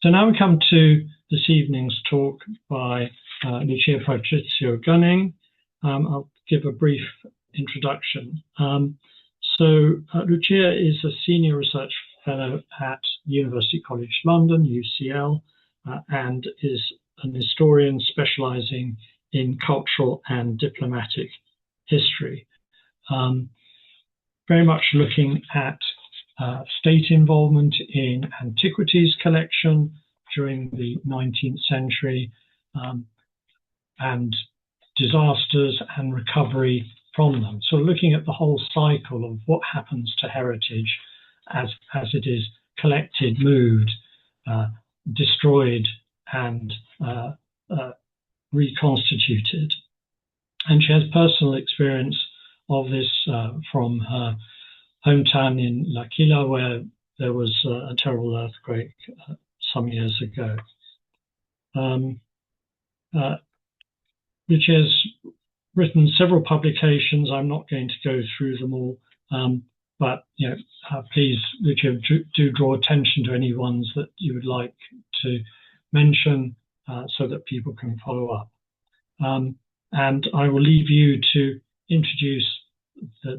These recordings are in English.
So now we come to this evening's talk by Lucia Patrizio Gunning. I'll give a brief introduction. Lucia is a senior research fellow at University College London, UCL, and is an historian specializing in cultural and diplomatic history. Very much looking at state involvement in antiquities collection during the 19th century and disasters and recovery from them. So looking at the whole cycle of what happens to heritage as it is collected, moved, destroyed, and reconstituted. And she has personal experience of this from her hometown in L'Aquila, where there was a terrible earthquake some years ago. Lucia has written several publications. I'm not going to go through them all, but please, Lucia, do draw attention to any ones that you would like to mention so that people can follow up. And I will leave you to introduce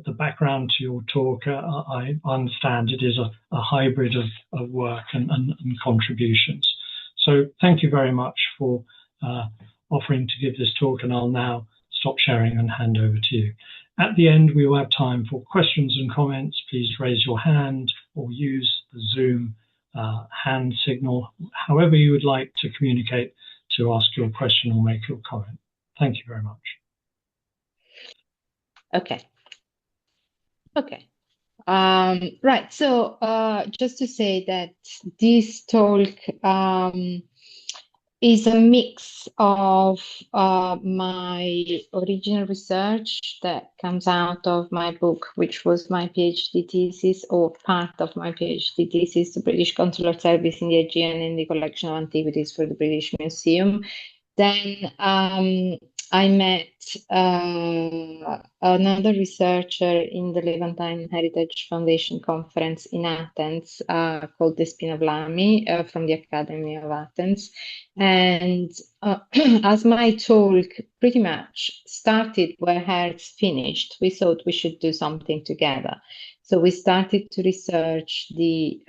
the background to your talk. I understand it is a hybrid of work and contributions. So thank you very much for offering to give this talk, and I'll now stop sharing and hand over to you. At the end, we will have time for questions and comments. Please raise your hand or use the Zoom hand signal, however you would like to communicate to ask your question or make your comment. Thank you very much. Okay. Right, so just to say that this talk is a mix of my original research that comes out of my book, which was my PhD thesis, or part of my PhD thesis, the British Consular Service in the Aegean and the Collection of Antiquities for the British Museum. Then I met another researcher in the Levantine Heritage Foundation conference in Athens called Despina Vlami from the Academy of Athens. And as my talk pretty much started where hers finished, we thought we should do something together. So we started to research the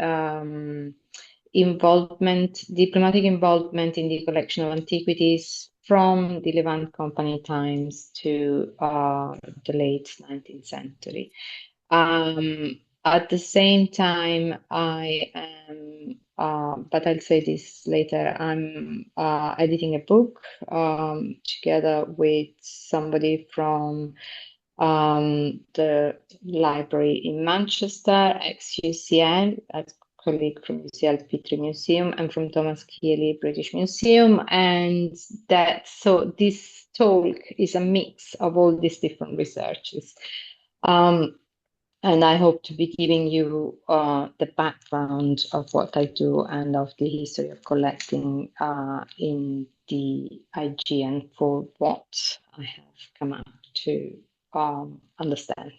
diplomatic involvement in the collection of antiquities from the Levant Company times to the late 19th century. At the same time, I am, but I'll say this later, I'm editing a book together with somebody from the library in Manchester, ex-UCL, colleague from UCL Petrie Museum, and from Thomas Keeley British Museum, and so this talk is a mix of all these different researches, and I hope to be giving you the background of what I do and of the history of collecting in the Aegean for what I have come out to understand.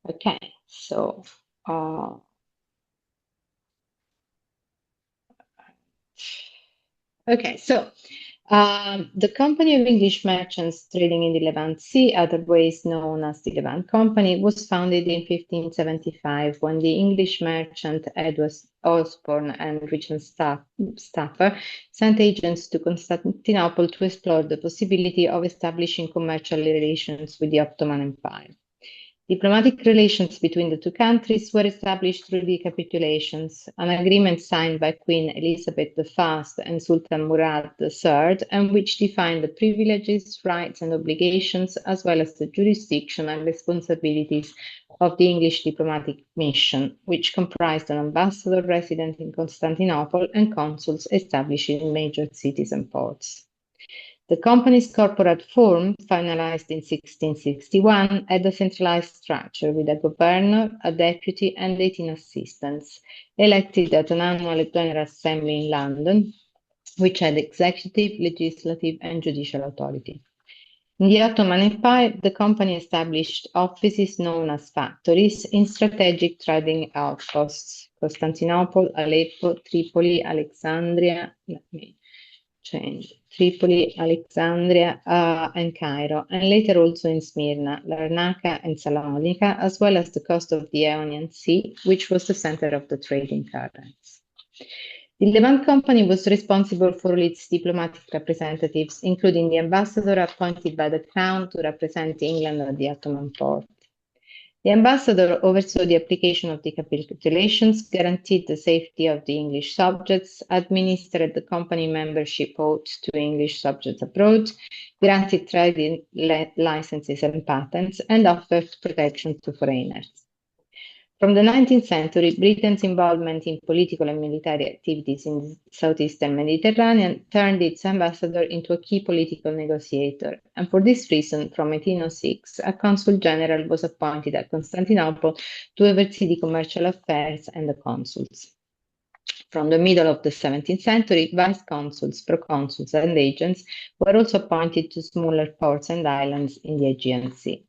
Okay, so the Company of English Merchants trading in the Levant Sea, otherwise known as the Levant Company, was founded in 1575 when the English merchant Edward Osborne and Richard Stafford sent agents to Constantinople to explore the possibility of establishing commercial relations with the Ottoman Empire. Diplomatic relations between the two countries were established through the capitulations, an agreement signed by Queen Elizabeth I and Sultan Murad III, and which defined the privileges, rights, and obligations, as well as the jurisdiction and responsibilities of the English diplomatic mission, which comprised an ambassador resident in Constantinople and consuls established in major cities and ports. The company's corporate form, finalized in 1661, had a centralized structure with a governor, a deputy, and 18 assistants, elected at an annual General Assembly in London, which had executive, legislative, and judicial authority. In the Ottoman Empire, the company established offices known as factories in strategic trading outposts, Constantinople, Aleppo, Tripoli, Alexandria, Tripoli, Alexandria, and Cairo, and later also in Smyrna, Larnaca, and Salonika, as well as the coast of the Ionian Sea, which was the center of the trading currents. The Levant Company was responsible for its diplomatic representatives, including the ambassador appointed by the Crown to represent England at the Ottoman Porte. The ambassador oversaw the application of the capitulations, guaranteed the safety of the English subjects, administered the company membership oath to English subjects abroad, granted trading licenses and patents, and offered protection to foreigners. From the 19th century, Britain's involvement in political and military activities in the southeastern Mediterranean turned its ambassador into a key political negotiator, and for this reason, from 1806, a consul general was appointed at Constantinople to oversee the commercial affairs and the consuls. From the middle of the 17th century, vice-consuls, proconsuls, and agents were also appointed to smaller ports and islands in the Aegean Sea.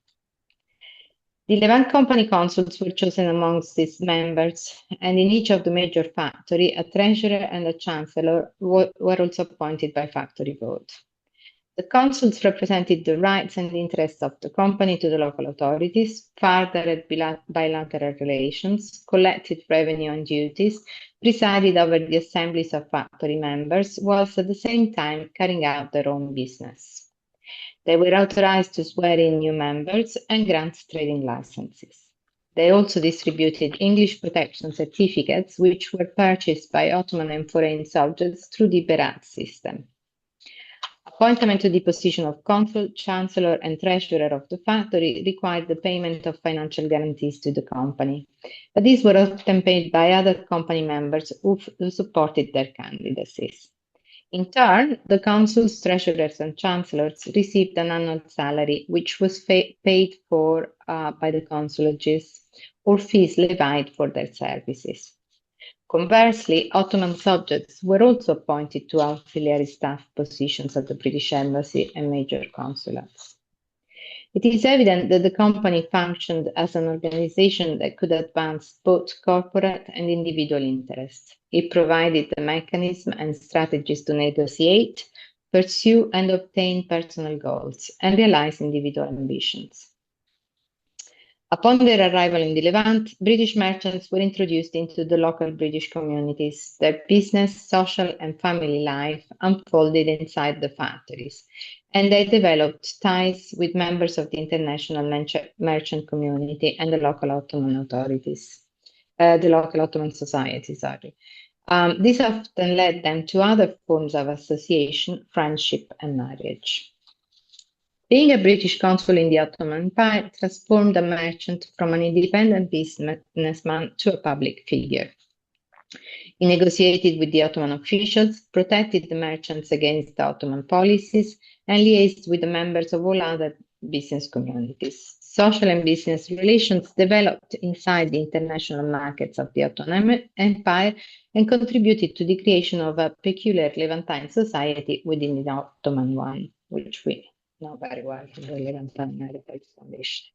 The Levant Company consuls were chosen amongst its members, and in each of the major factories, a treasurer and a chancellor were also appointed by factory vote. The consuls represented the rights and interests of the company to the local authorities, furthered bilateral relations, collected revenue and duties, presided over the assemblies of factory members, whilst at the same time carrying out their own business. They were authorized to swear in new members and grant trading licenses. They also distributed English protection certificates, which were purchased by Ottoman and foreign subjects through the Berat system. Appointment to the position of consul, chancellor, and treasurer of the factory required the payment of financial guarantees to the company, but these were often paid by other company members who supported their candidacies. In turn, the consuls, treasurers, and chancellors received an annual salary, which was paid for by the consulages, or fees levied for their services. Conversely, Ottoman subjects were also appointed to auxiliary staff positions at the British Embassy and major consulates. It is evident that the company functioned as an organization that could advance both corporate and individual interests. It provided the mechanism and strategies to negotiate, pursue, and obtain personal goals, and realize individual ambitions. Upon their arrival in the Levant, British merchants were introduced into the local British communities. Their business, social, and family life unfolded inside the factories, and they developed ties with members of the international merchant community and the local Ottoman authorities, the local Ottoman society, sorry. This often led them to other forms of association, friendship, and marriage. Being a British consul in the Ottoman Empire transformed a merchant from an independent businessman to a public figure. He negotiated with the Ottoman officials, protected the merchants against the Ottoman policies, and liaised with the members of all other business communities. Social and business relations developed inside the international markets of the Ottoman Empire and contributed to the creation of a peculiar Levantine society within the Ottoman one, which we know very well from the Levantine Heritage Foundation.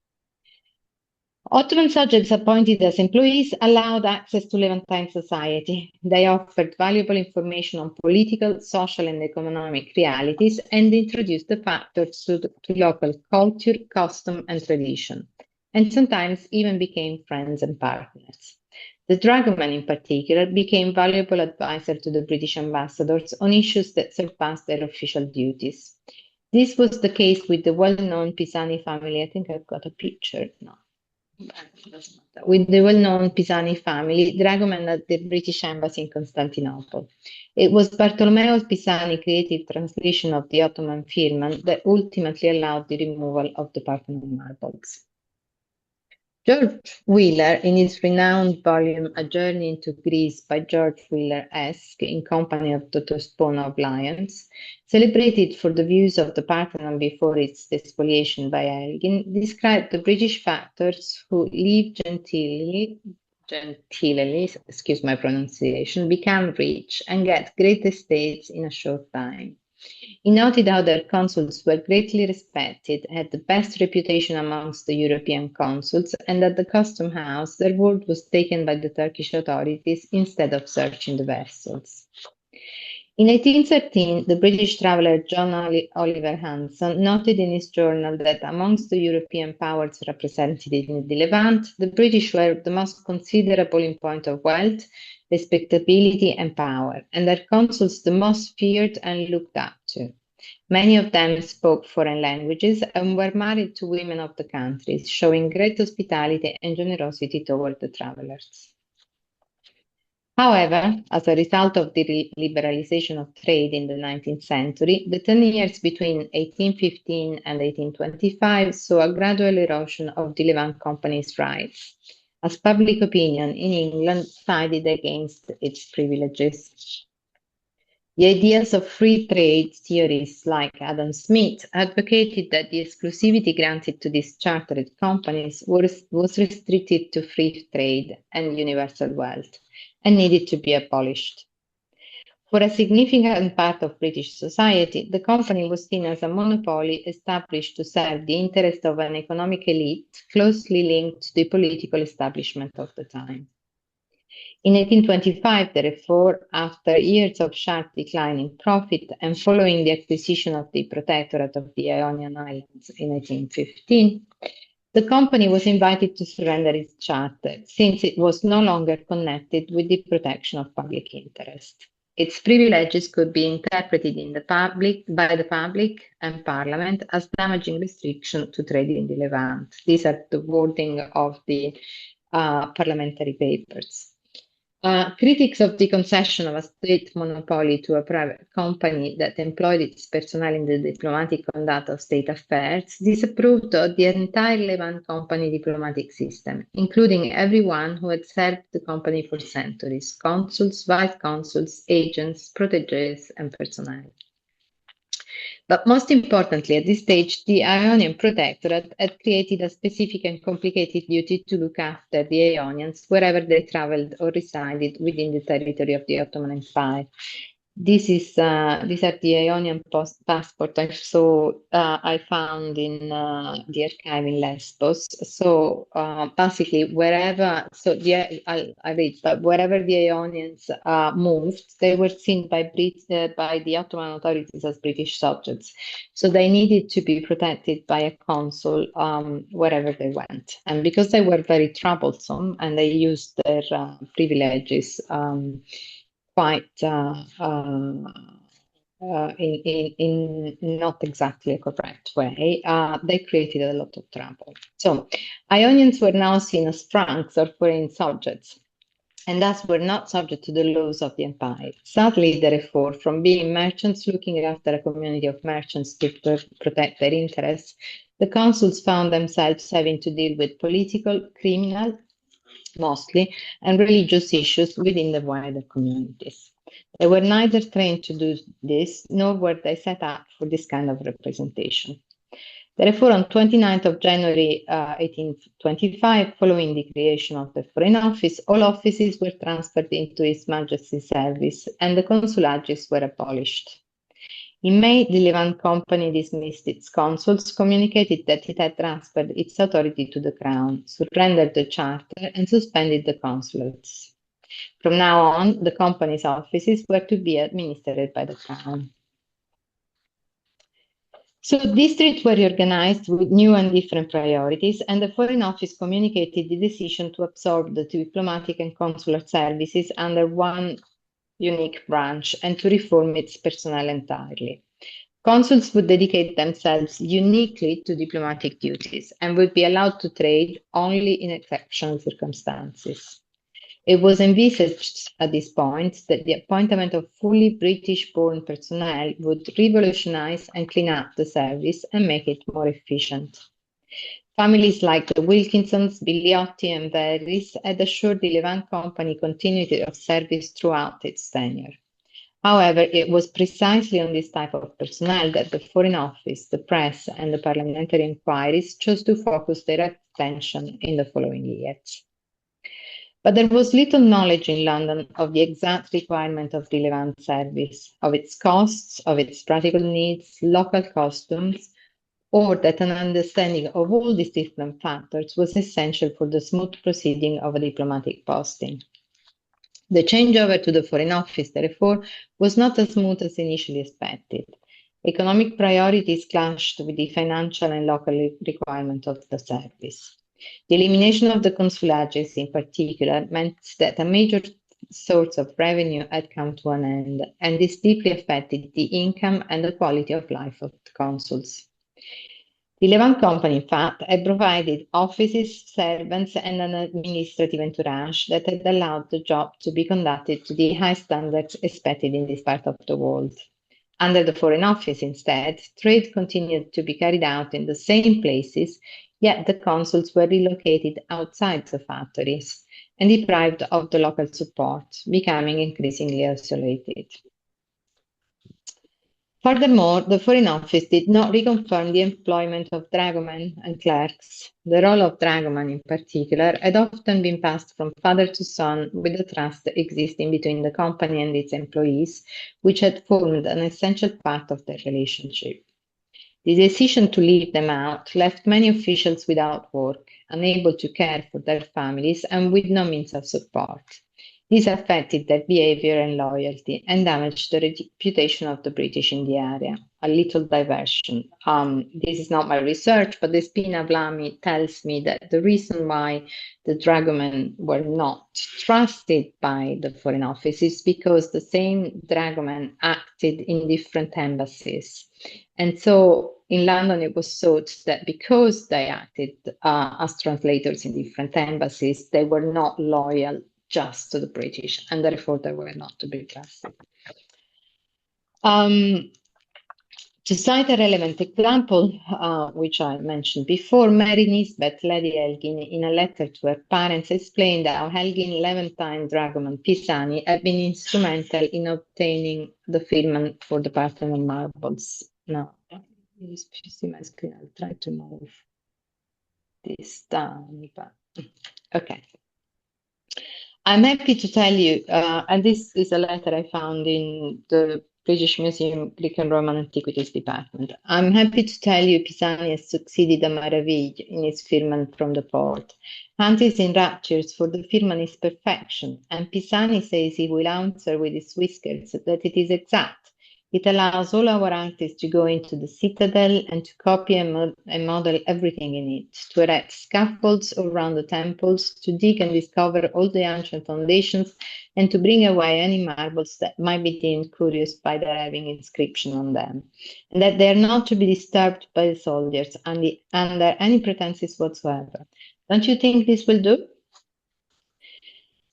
Ottoman subjects appointed as employees allowed access to Levantine society. They offered valuable information on political, social, and economic realities and introduced the factors to local culture, custom, and tradition, and sometimes even became friends and partners. The dragoman, in particular, became valuable advisor to the British ambassadors on issues that surpassed their official duties. This was the case with the well-known Pisani family. I think I've got a picture now. With the well-known Pisani family, dragoman at the British Embassy in Constantinople. It was Bartolomeo's Pisani creative translation of the Ottoman firman that ultimately allowed the removal of the Parthenon marbles. George Wheeler, in his renowned volume A Journey into Greece by George Wheeler-esque, in company of Dr. Spona of Lyons, celebrated for the views of the Parthenon before its despoliation by Elgin, described the British factors who live genteelly, excuse my pronunciation, become rich and get great estates in a short time. He noted how their consuls were greatly respected, had the best reputation amongst the European consuls, and at the custom house their word was taken by the Turkish authorities instead of searching the vessels. In 1813, the British traveller John Oliver Hanson noted in his journal that amongst the European powers represented in the Levant, the British were the most considerable in point of wealth, respectability, and power, and their consuls the most feared and looked up to. Many of them spoke foreign languages and were married to women of the countries, showing great hospitality and generosity toward the travellers. However, as a result of the liberalization of trade in the 19th century, the 10 years between 1815 and 1825 saw a gradual erosion of the Levant Company's rights, as public opinion in England sided against its privileges. The ideas of free trade theorists like Adam Smith advocated that the exclusivity granted to these chartered companies was restricted to free trade and universal wealth, and needed to be abolished. For a significant part of British society, the company was seen as a monopoly established to serve the interest of an economic elite closely linked to the political establishment of the time. In 1825, therefore, after years of sharp decline in profit and following the acquisition of the Protectorate of the Ionian Islands in 1815, the company was invited to surrender its charter, since it was no longer connected with the protection of public interest. Its privileges could be interpreted by the public and Parliament as damaging restriction to trade in the Levant. These are the wording of the parliamentary papers. Critics of the concession of a state monopoly to a private company that employed its personnel in the diplomatic conduct of state affairs disapproved of the entire Levant Company diplomatic system, including everyone who had served the company for centuries: consuls, vice-consuls, agents, protégés, and personnel. But most importantly, at this stage, the Ionian Protectorate had created a specific and complicated duty to look after the Ionians wherever they traveled or resided within the territory of the Ottoman Empire. These are the Ionian passport I found in the archive in Lesbos. So basically, wherever I read, but wherever the Ionians moved, they were seen by the Ottoman authorities as British subjects. So they needed to be protected by a consul wherever they went. And because they were very troublesome and they used their privileges quite in not exactly a correct way, they created a lot of trouble. So Ionians were now seen as Franks or foreign subjects, and thus were not subject to the laws of the empire. Sadly, therefore, from being merchants looking after a community of merchants to protect their interests, the consuls found themselves having to deal with political, criminal, mostly, and religious issues within the wider communities. They were neither trained to do this, nor were they set up for this kind of representation. Therefore, on 29th of January 1825, following the creation of the Foreign Office, all offices were transferred into His Majesty's service, and the consulages were abolished. In May, the Levant Company dismissed its consuls, communicated that it had transferred its authority to the Crown, surrendered the charter, and suspended the consulates. From now on, the company's offices were to be administered by the Crown. So districts were reorganized with new and different priorities, and the Foreign Office communicated the decision to absorb the diplomatic and consular services under one unique branch and to reform its personnel entirely. Consuls would dedicate themselves uniquely to diplomatic duties and would be allowed to trade only in exceptional circumstances. It was envisaged at this point that the appointment of fully British-born personnel would revolutionize and clean up the service and make it more efficient. Families like the Wilkinsons, Bigliotti, and Verris had assured the Levant Company continuity of service throughout its tenure. However, it was precisely on this type of personnel that the Foreign Office, the press, and the parliamentary inquiries chose to focus their attention in the following years. But there was little knowledge in London of the exact requirement of the Levant service, of its costs, of its practical needs, local customs, or that an understanding of all these different factors was essential for the smooth proceeding of a diplomatic posting. The changeover to the Foreign Office, therefore, was not as smooth as initially expected. Economic priorities clashed with the financial and local requirements of the service. The elimination of the consulages, in particular, meant that a major source of revenue had come to an end, and this deeply affected the income and the quality of life of the consuls. The Levant Company, in fact, had provided offices, servants, and an administrative entourage that had allowed the job to be conducted to the high standards expected in this part of the world. Under the Foreign Office, instead, trade continued to be carried out in the same places, yet the consuls were relocated outside the factories and deprived of the local support, becoming increasingly isolated. Furthermore, the Foreign Office did not reconfirm the employment of dragomen and clerks. The role of dragoman, in particular, had often been passed from father to son with the trust existing between the company and its employees, which had formed an essential part of their relationship. The decision to leave them out left many officials without work, unable to care for their families, and with no means of support. This affected their behavior and loyalty and damaged the reputation of the British in the area. A little diversion. This is not my research, but the Spina Blami tells me that the reason why the dragomen were not trusted by the Foreign Office is because the same dragomen acted in different embassies. And so in London, it was thought that because they acted as translators in different embassies, they were not loyal just to the British, and therefore they were not to be trusted. To cite a relevant example, which I mentioned before, Mary Nisbet, Lady Elgin, in a letter to her parents, explained how Elgin, Levantine, dragoman Pisani had been instrumental in obtaining the firman for the Parthenon marbles. Now, if you see my screen, I'll try to move this down. But, okay. I'm happy to tell you, and this is a letter I found in the British Museum Greek and Roman Antiquities Department. I'm happy to tell you Pisani has succeeded a maraville in his firman from the port. Hunt is in raptures for the firman is perfection, and Pisani says he will answer with his whiskers that it is exact. It allows all our artists to go into the citadel and to copy and model everything in it, to erect scaffolds around the temples, to dig and discover all the ancient foundations, and to bring away any marbles that might be deemed curious by their having inscription on them, and that they are not to be disturbed by the soldiers under any pretenses whatsoever. Don't you think this will do?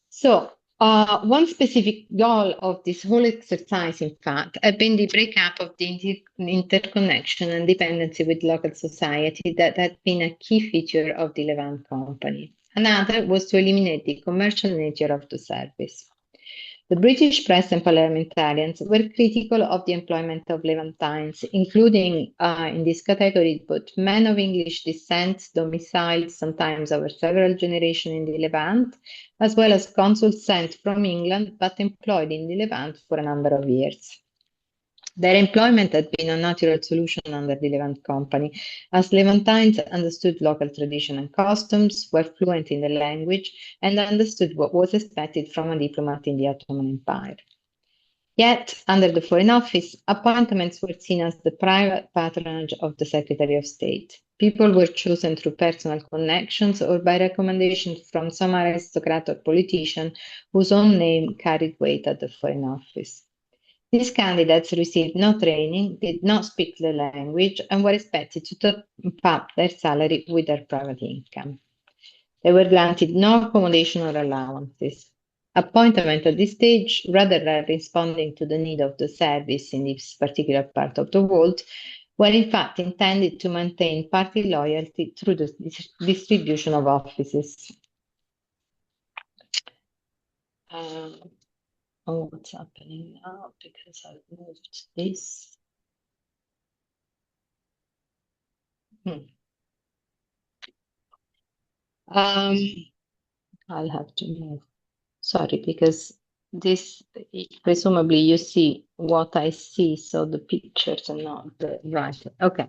So, one specific goal of this whole exercise, in fact, had been the breakup of the interconnection and dependency with local society that had been a key feature of the Levant Company. Another was to eliminate the commercial nature of the service. The British press and parliamentarians were critical of the employment of Levantines, including in this category both men of English descent, domiciled sometimes over several generations in the Levant, as well as consuls sent from England but employed in the Levant for a number of years. Their employment had been a natural solution under the Levant Company, as Levantines understood local tradition and customs, were fluent in the language, and understood what was expected from a diplomat in the Ottoman Empire. Yet, under the Foreign Office, appointments were seen as the private patronage of the Secretary of State. People were chosen through personal connections or by recommendation from some aristocrat or politician whose own name carried weight at the Foreign Office. These candidates received no training, did not speak the language, and were expected to top up their salary with their private income. They were granted no accommodation or allowances. Appointment at this stage, rather than responding to the need of the service in this particular part of the world, were in fact intended to maintain party loyalty through the distribution of offices. Oh, what's happening now? Because I've moved this. I'll have to move. Sorry, because this, presumably you see what I see, so the pictures are not the right. Okay.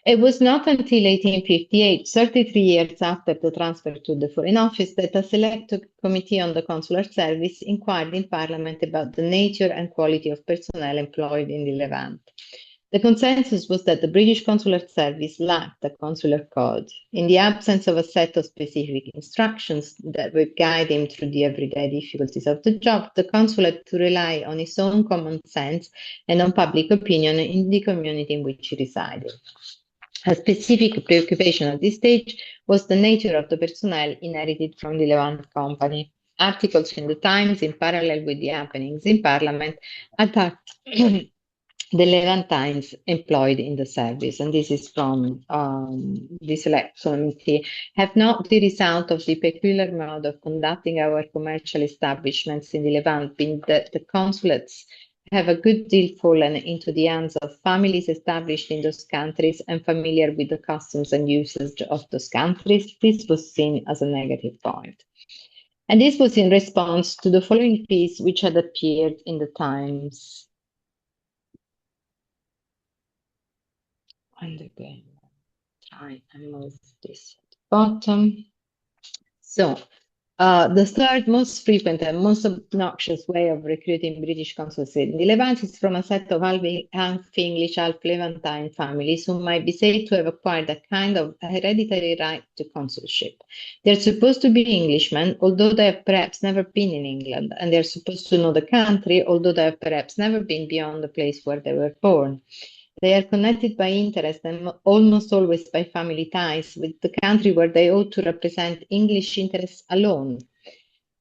It was not until 1858, 33 years after the transfer to the Foreign Office, that a select committee on the consular service inquired in Parliament about the nature and quality of personnel employed in the Levant. The consensus was that the British consular service lacked a consular code. In the absence of a set of specific instructions that would guide him through the everyday difficulties of the job, the consul had to rely on his own common sense and on public opinion in the community in which he resided. A specific preoccupation at this stage was the nature of the personnel inherited from the Levant Company. Articles in the Times, in parallel with the happenings in Parliament, attacked the Levantines employed in the service, and this is from the select committee, have not the result of the peculiar mode of conducting our commercial establishments in the Levant been that the consulates have a good deal fallen into the hands of families established in those countries and familiar with the customs and usage of those countries? This was seen as a negative point. And this was in response to the following piece, which had appeared in the Times. And again, try and move this at the bottom. So, the third most frequent and most obnoxious way of recruiting British consuls in the Levant is from a set of half English, half Levantine families who might be said to have acquired a kind of hereditary right to consulship. They're supposed to be Englishmen, although they have perhaps never been in England, and they're supposed to know the country, although they have perhaps never been beyond the place where they were born. They are connected by interest and almost always by family ties with the country where they ought to represent English interests alone.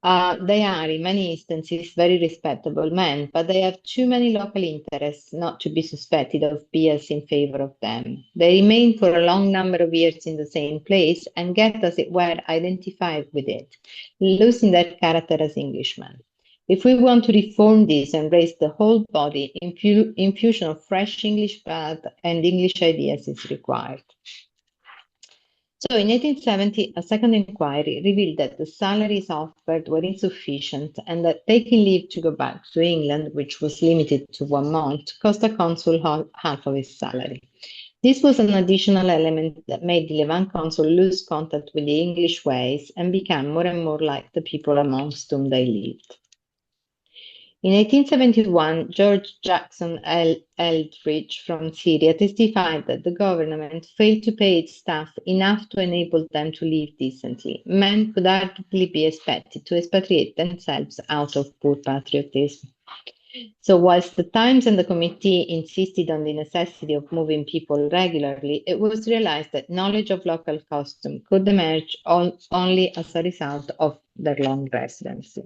They are, in many instances, very respectable men, but they have too many local interests not to be suspected of bias in favor of them. They remain for a long number of years in the same place and get, as it were, identified with it, losing their character as Englishmen. If we want to reform this and raise the whole body, infusion of fresh English blood and English ideas is required. So in 1870, a second inquiry revealed that the salaries offered were insufficient and that taking leave to go back to England, which was limited to 1 month, cost a consul half of his salary. This was an additional element that made the Levant consul lose contact with the English ways and become more and more like the people amongst whom they lived. In 1871, George Jackson Eldridge from Syria testified that the government failed to pay its staff enough to enable them to live decently. Men could hardly be expected to expatriate themselves out of poor patriotism. So whilst the Times and the committee insisted on the necessity of moving people regularly, it was realized that knowledge of local custom could emerge only as a result of their long residency.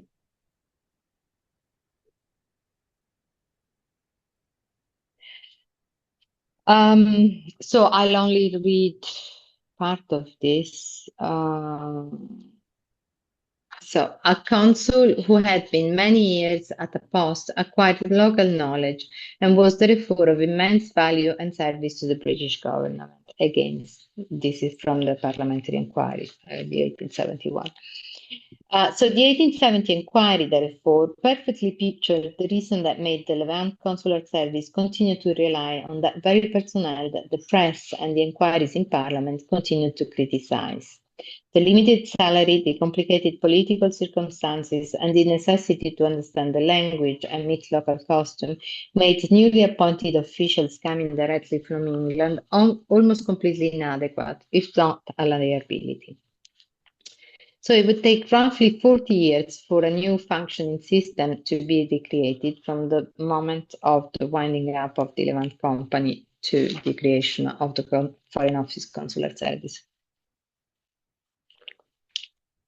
So I'll only read part of this. So a consul who had been many years at a post acquired local knowledge and was therefore of immense value and service to the British government. Again, this is from the parliamentary inquiry, the 1871. So the 1870 inquiry, therefore, perfectly pictured the reason that made the Levant consular service continue to rely on that very personnel that the press and the inquiries in Parliament continued to criticize. The limited salary, the complicated political circumstances, and the necessity to understand the language and meet local custom made newly appointed officials coming directly from England almost completely inadequate, if not a liability. So it would take roughly 40 years for a new functioning system to be recreated from the moment of the winding up of the Levant Company to the creation of the Foreign Office Consular Service.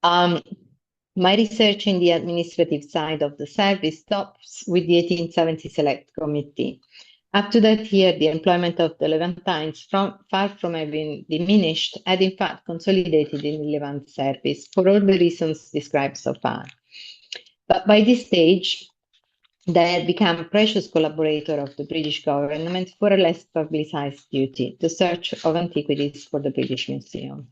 My research in the administrative side of the service stops with the 1870 Select Committee. Up to that year, the employment of the Levantines, far from having diminished, had in fact consolidated in the Levant service for all the reasons described so far. But by this stage, they had become a precious collaborator of the British government for a less publicized duty, the search of antiquities for the British Museum.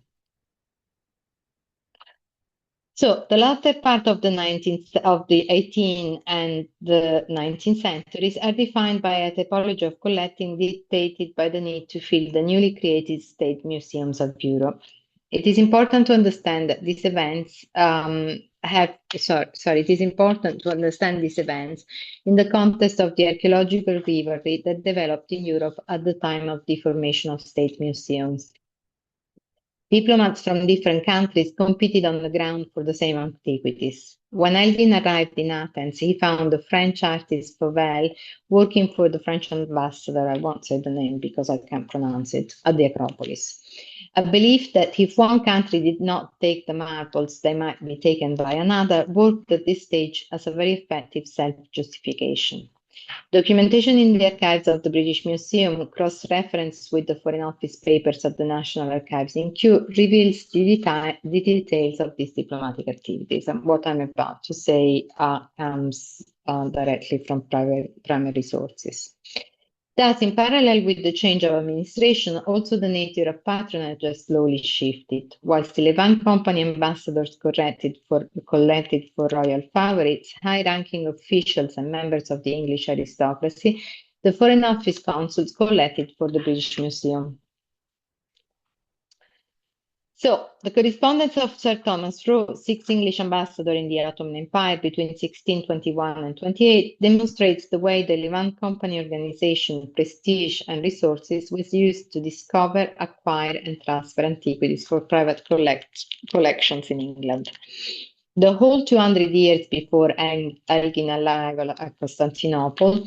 So the latter part of the 18th and the 19th centuries are defined by a typology of collecting dictated by the need to fill the newly created state museums of Europe. It is important to understand that these events it is important to understand these events in the context of the archaeological rivalry that developed in Europe at the time of the formation of state museums. Diplomats from different countries competed on the ground for the same antiquities. When Elgin arrived in Athens, he found the French artist Fauvel working for the French ambassador, I won't say the name because I can't pronounce it, at the Acropolis. A belief that if one country did not take the marbles, they might be taken by another worked at this stage as a very effective self-justification. Documentation in the archives of the British Museum, cross-reference with the Foreign Office papers at the National Archives in Kew, reveals the details of these diplomatic activities. And what I'm about to say comes directly from primary sources. Thus, in parallel with the change of administration, also the nature of patronage has slowly shifted. Whilst the Levant Company ambassadors collected for royal favorites, high-ranking officials and members of the English aristocracy, the Foreign Office consuls collected for the British Museum. So, the correspondence of Sir Thomas Roe, 6th English ambassador in the Ottoman Empire between 1621 and 28, demonstrates the way the Levant Company organization, prestige, and resources was used to discover, acquire, and transfer antiquities for private collections in England. The whole 200 years before Elgin arrival at Constantinople,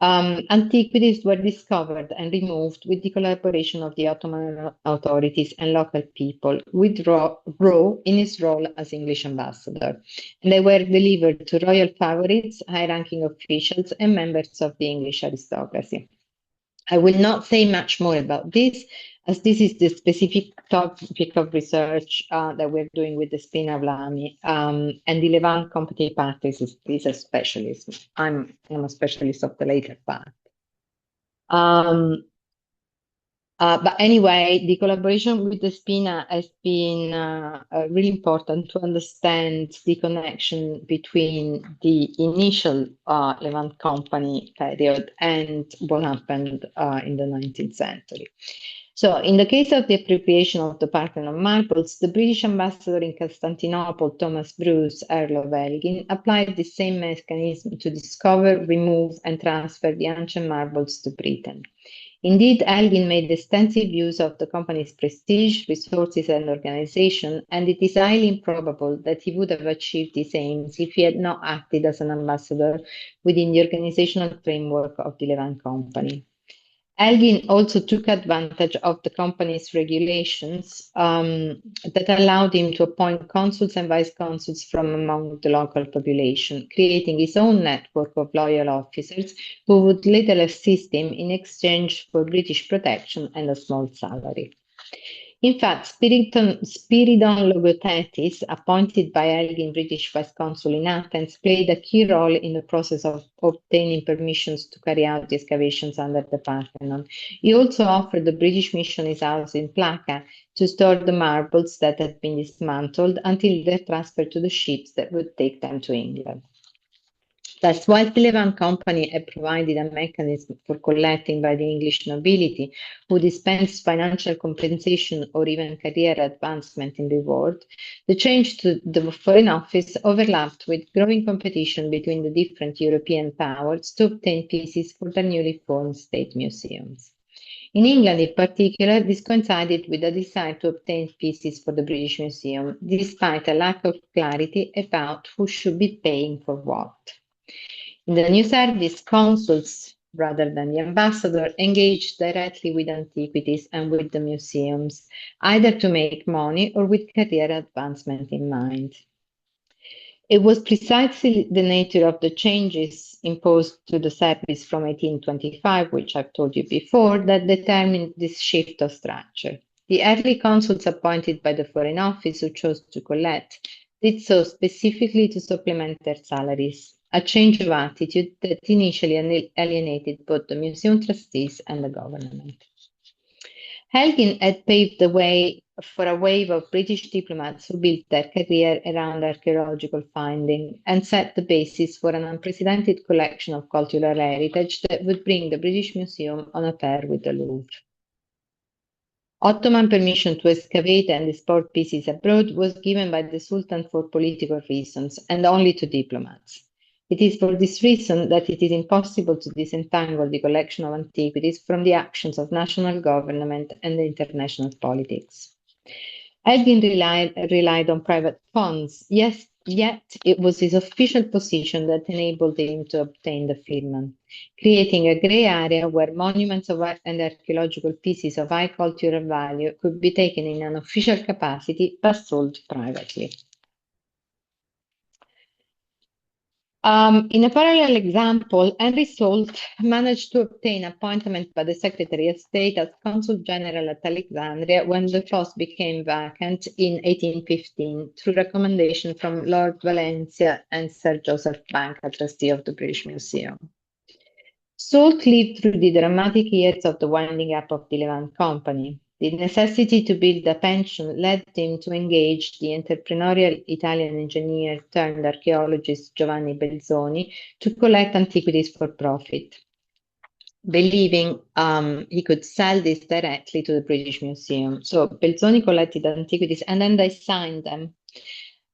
antiquities were discovered and removed with the collaboration of the Ottoman authorities and local people, with Roe in his role as English ambassador. And they were delivered to royal favorites, high-ranking officials, and members of the English aristocracy. I will not say much more about this, as this is the specific topic of research that we're doing with the Spina Vlami, and the Levant Company practice is a specialist. I'm a specialist of the later part. But anyway, the collaboration with the Spina has been really important to understand the connection between the initial Levant Company period and what happened in the 19th century. So, in the case of the appropriation of the Parthenon marbles, the British ambassador in Constantinople, Thomas Bruce, Earl of Elgin, applied the same mechanism to discover, remove, and transfer the ancient marbles to Britain. Indeed, Elgin made extensive use of the company's prestige, resources, and organization, and it is highly improbable that he would have achieved these aims if he had not acted as an ambassador within the organizational framework of the Levant Company. Elgin also took advantage of the company's regulations that allowed him to appoint consuls and vice-consuls from among the local population, creating his own network of loyal officers who would later assist him in exchange for British protection and a small salary. In fact, Spiridon Logothetis, appointed by Elgin British Vice Consul in Athens, played a key role in the process of obtaining permissions to carry out the excavations under the Parthenon. He also offered the British mission his house in Plaka to store the marbles that had been dismantled until their transfer to the ships that would take them to England. Thus, while the Levant Company had provided a mechanism for collecting by the English nobility, who dispensed financial compensation or even career advancement in reward, the change to the Foreign Office overlapped with growing competition between the different European powers to obtain pieces for their newly formed state museums. In England, in particular, this coincided with a desire to obtain pieces for the British Museum, despite a lack of clarity about who should be paying for what. In the new service, consuls, rather than the ambassador, engaged directly with antiquities and with the museums, either to make money or with career advancement in mind. It was precisely the nature of the changes imposed to the service from 1825, which I've told you before, that determined this shift of structure. The early consuls appointed by the Foreign Office who chose to collect did so specifically to supplement their salaries, a change of attitude that initially alienated both the museum trustees and the government. Elgin had paved the way for a wave of British diplomats who built their career around archaeological finding and set the basis for an unprecedented collection of cultural heritage that would bring the British Museum on a par with the Louvre. Ottoman permission to excavate and export pieces abroad was given by the Sultan for political reasons and only to diplomats. It is for this reason that it is impossible to disentangle the collection of antiquities from the actions of national government and international politics. Elgin relied on private funds, yes, yet it was his official position that enabled him to obtain the firman, creating a grey area where monuments and archaeological pieces of high cultural value could be taken in an official capacity but sold privately. In a parallel example, Henry Salt managed to obtain appointment by the Secretary of State as Consul General at Alexandria when the post became vacant in 1815 through recommendation from Lord Valencia and Sir Joseph Bank, a trustee of the British Museum. Salt lived through the dramatic years of the winding up of the Levant Company. The necessity to build a pension led him to engage the entrepreneurial Italian engineer turned archaeologist Giovanni Belzoni to collect antiquities for profit, believing he could sell this directly to the British Museum. So Belzoni collected antiquities and then they signed them.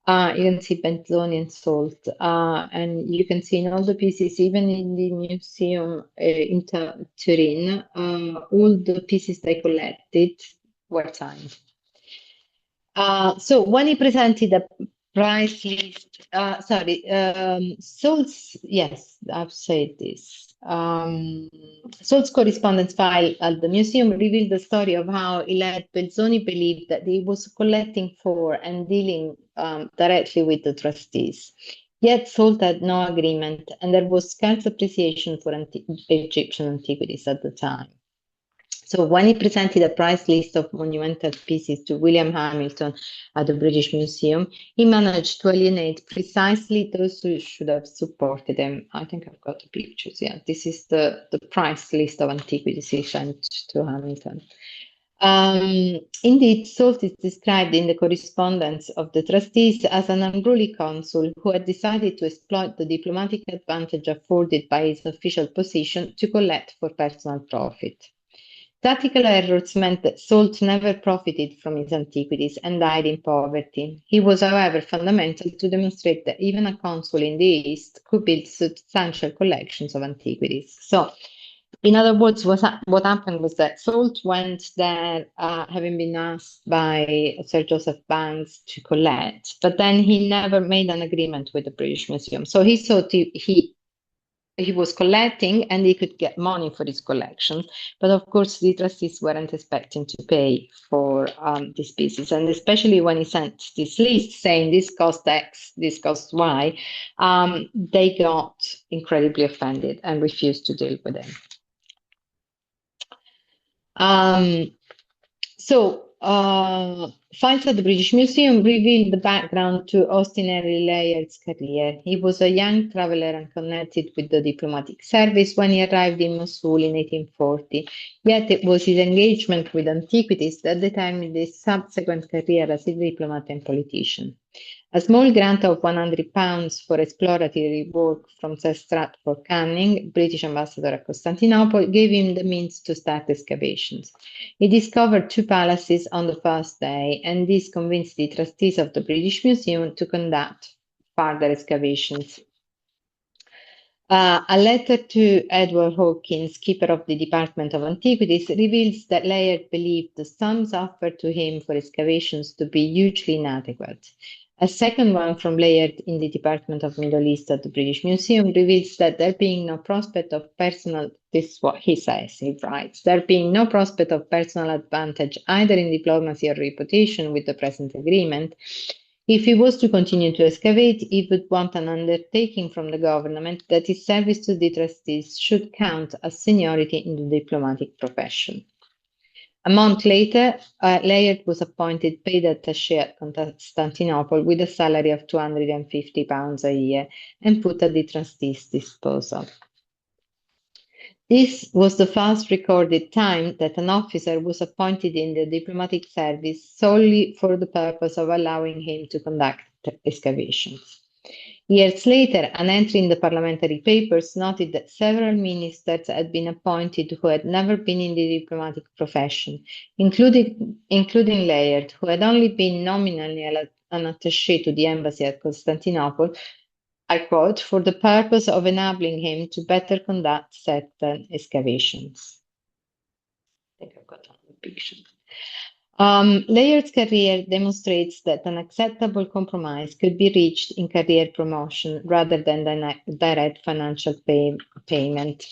You can see Belzoni and Salt, and you can see in all the pieces, even in the museum in Turin, all the pieces they collected were signed. So when he presented a price list, Salt's, yes, I've said this. Salt's correspondence file at the museum revealed the story of how he led Belzoni believed that he was collecting for and dealing directly with the trustees. Yet Salt had no agreement, and there was scarce appreciation for Egyptian antiquities at the time. So when he presented a price list of monumental pieces to William Hamilton at the British Museum, he managed to alienate precisely those who should have supported him. I think I've got the pictures. Yeah, this is the price list of antiquities he sent to Hamilton. Indeed, Salt is described in the correspondence of the trustees as an unruly consul who had decided to exploit the diplomatic advantage afforded by his official position to collect for personal profit. Tactical errors meant that Salt never profited from his antiquities and died in poverty. He was, however, fundamental to demonstrate that even a consul in the East could build substantial collections of antiquities. So, in other words, what happened was that Salt went there, having been asked by Sir Joseph Banks to collect, but then he never made an agreement with the British Museum. So he thought he was collecting and he could get money for his collections. But of course, the trustees weren't expecting to pay for these pieces. And especially when he sent this list saying this cost X, this cost Y, they got incredibly offended and refused to deal with him. Files at the British Museum revealed the background to Austin Henry Layard's career. He was a young traveler and connected with the diplomatic service when he arrived in Mosul in 1840. Yet it was his engagement with antiquities that determined his subsequent career as a diplomat and politician. A small grant of £100 for exploratory work from Sir Stratford Canning, British ambassador at Constantinople, gave him the means to start excavations. He discovered 2 palaces on the first day, and this convinced the trustees of the British Museum to conduct further excavations. A letter to Edward Hawkins, keeper of the Department of Antiquities, reveals that Layard believed the sums offered to him for excavations to be hugely inadequate. A second one from Layard in the Department of Middle East at the British Museum reveals that there being no prospect of personal, this is what he says, he writes, there being no prospect of personal advantage either in diplomacy or reputation with the present agreement, if he was to continue to excavate, he would want an undertaking from the government that his service to the trustees should count as seniority in the diplomatic profession. A month later, Layard was appointed paid attaché at Constantinople with a salary of £250 a year and put at the trustees' disposal. This was the first recorded time that an officer was appointed in the diplomatic service solely for the purpose of allowing him to conduct excavations. Years later, an entry in the parliamentary papers noted that several ministers had been appointed who had never been in the diplomatic profession, including Layard, who had only been nominally an attaché to the embassy at Constantinople, I quote, for the purpose of enabling him to better conduct certain excavations. I think I've got on the picture. Layard's career demonstrates that an acceptable compromise could be reached in career promotion rather than direct financial payment.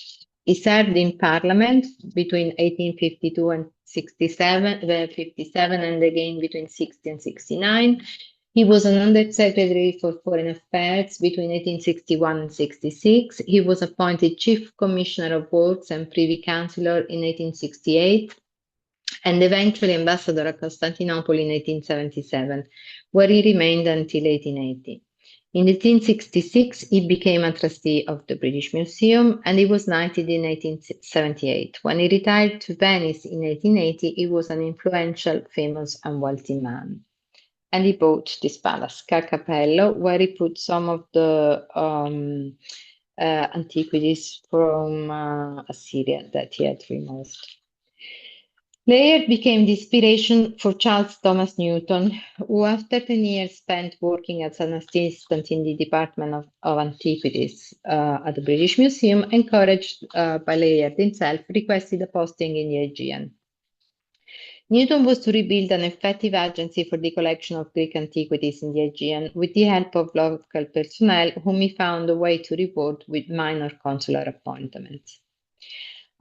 He served in Parliament between 1852 and 57 and again between 60 and 69. He was an Undersecretary for Foreign Affairs between 1861 and 66. He was appointed Chief Commissioner of Works and Privy Councillor in 1868 and eventually ambassador at Constantinople in 1877, where he remained until 1880. In 1866, he became a trustee of the British Museum, and he was knighted in 1878. When he retired to Venice in 1880, he was an influential, famous, and wealthy man. And he bought this palace, Carcapello, where he put some of the antiquities from Assyria that he had removed. Layard became the inspiration for Charles Thomas Newton, who after 10 years spent working as an assistant in the Department of Antiquities at the British Museum, encouraged by Layard himself, requested a posting in the Aegean. Newton was to rebuild an effective agency for the collection of Greek antiquities in the Aegean with the help of local personnel, whom he found a way to reward with minor consular appointments.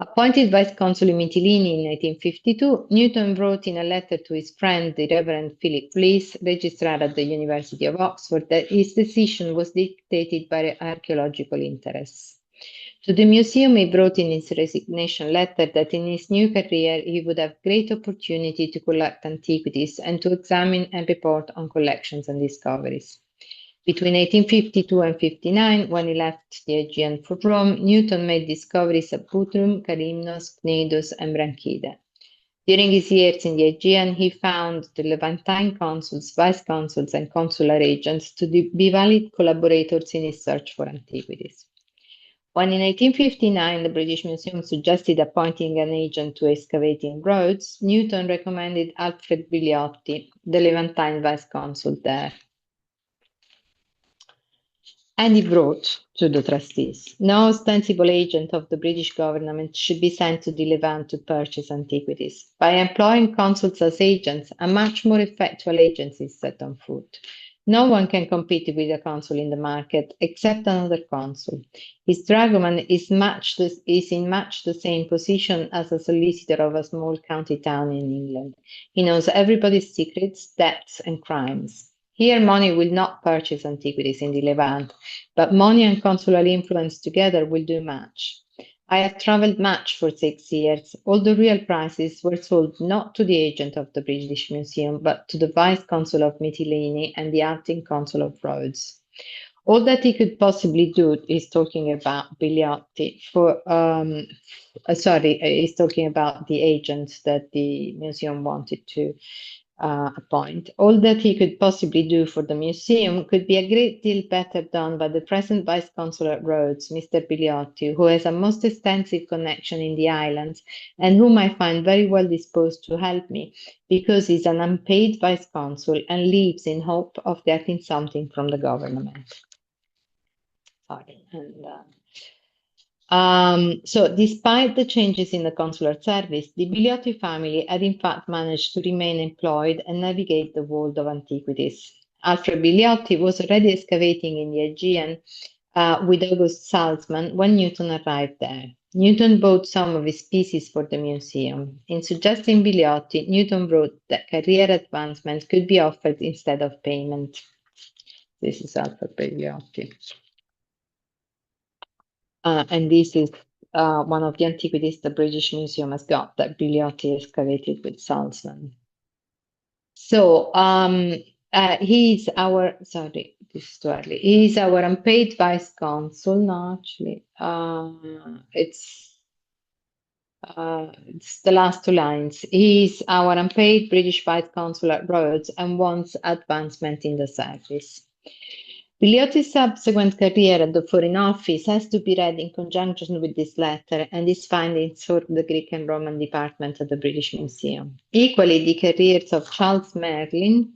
Appointed Vice Consul in Mytilene in 1852, Newton wrote in a letter to his friend, the Reverend Philip Lees, registrar at the University of Oxford, that his decision was dictated by archaeological interests. To the museum, he wrote in his resignation letter that in his new career he would have great opportunity to collect antiquities and to examine and report on collections and discoveries. Between 1852 and 59, when he left the Aegean for Rome, Newton made discoveries at Buthrum, Calymnos, Cnidus, and Branchide. During his years in the Aegean, he found the Levantine consuls, vice-consuls, and consular agents to be valid collaborators in his search for antiquities. When in 1859 the British Museum suggested appointing an agent to excavate in Rhodes, Newton recommended Alfred Bigliotti, the Levantine vice-consul there. And he wrote to the trustees, no ostensible agent of the British government should be sent to the Levant to purchase antiquities. By employing consuls as agents, a much more effectual agency is set on foot. No one can compete with a consul in the market except another consul. His dragoman is in much the same position as a solicitor of a small county town in England. He knows everybody's secrets, debts, and crimes. Here, money will not purchase antiquities in the Levant, but money and consular influence together will do much. I have travelled much for 6 years. All the real prices were sold not to the agent of the British Museum, but to the Vice-Consul of Mytilene and the acting Consul of Rhodes. All that he could possibly do is talking about Bigliotti he's talking about the agent that the museum wanted to appoint. All that he could possibly do for the museum could be a great deal better done by the present Vice-Consul at Rhodes, Mr. Bigliotti, who has a most extensive connection in the islands and whom I find very well disposed to help me, because he's an unpaid Vice-Consul and lives in hope of getting something from the government. Sorry. So despite the changes in the consular service, the Bigliotti family had in fact managed to remain employed and navigate the world of antiquities. Alfred Bigliotti was already excavating in the Aegean with August Salzman when Newton arrived there. Newton bought some of his pieces for the museum. In suggesting Bigliotti, Newton wrote that career advancement could be offered instead of payment. This is Alfred Bigliotti. And this is one of the antiquities the British Museum has got that Bigliotti excavated with Salzman. So he's our, sorry, this is too early. He's our unpaid vice consul. No, actually, it's It's the last two lines. He is our unpaid British Vice Consul at Rhodes and wants advancement in the service. Biliotti's subsequent career at the Foreign Office has to be read in conjunction with this letter and his findings for the Greek and Roman department at the British Museum. Equally, the careers of Charles Merlin,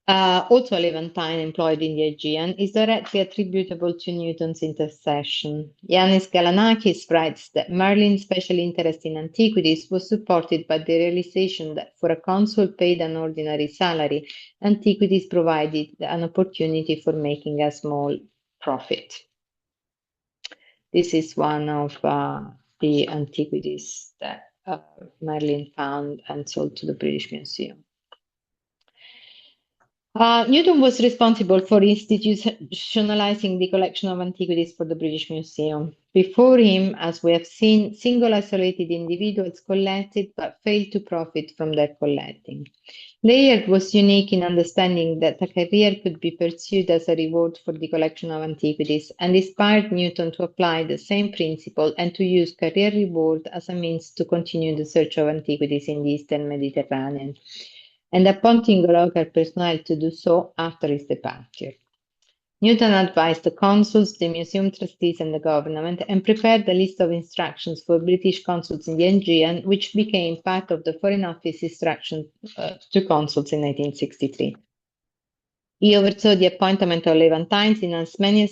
also a Levantine employed in the Aegean, is directly attributable to Newton's intercession. Yannis Galanakis writes that Merlin's special interest in antiquities was supported by the realization that for a consul paid an ordinary salary, antiquities provided an opportunity for making a small profit. This is one of the antiquities that Merlin found and sold to the British Museum. Newton was responsible for institutionalizing the collection of antiquities for the British Museum. Before him, as we have seen, single isolated individuals collected but failed to profit from their collecting. Layard was unique in understanding that a career could be pursued as a reward for the collection of antiquities and inspired Newton to apply the same principle and to use career reward as a means to continue the search of antiquities in the Eastern Mediterranean, and appointing local personnel to do so after his departure. Newton advised the consuls, the museum trustees, and the government, and prepared a list of instructions for British consuls in the Aegean, which became part of the Foreign Office instructions to consuls in 1863. He oversaw the appointment of Levantines in as many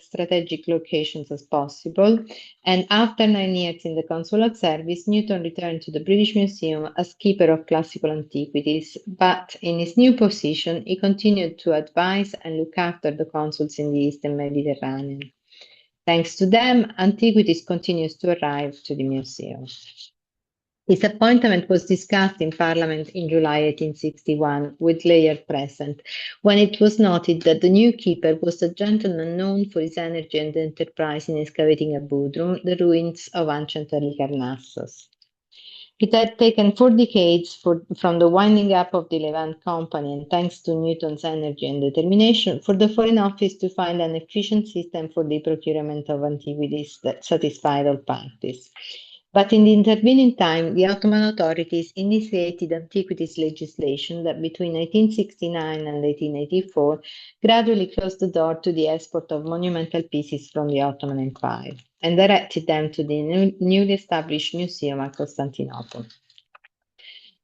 strategic locations as possible, and after 9 years in the consular service, Newton returned to the British Museum as keeper of classical antiquities, but in his new position, he continued to advise and look after the consuls in the Eastern Mediterranean. Thanks to them, antiquities continues to arrive to the museum. His appointment was discussed in Parliament in July 1861, with Layard present, when it was noted that the new keeper was a gentleman known for his energy and enterprise in excavating at Bodrum the ruins of ancient Halicarnassus. It had taken 4 decades from the winding up of the Levant Company, and thanks to Newton's energy and determination, for the Foreign Office to find an efficient system for the procurement of antiquities that satisfied all parties. But in the intervening time, the Ottoman authorities initiated antiquities legislation that between 1869 and 1884 gradually closed the door to the export of monumental pieces from the Ottoman Empire and directed them to the newly established museum at Constantinople.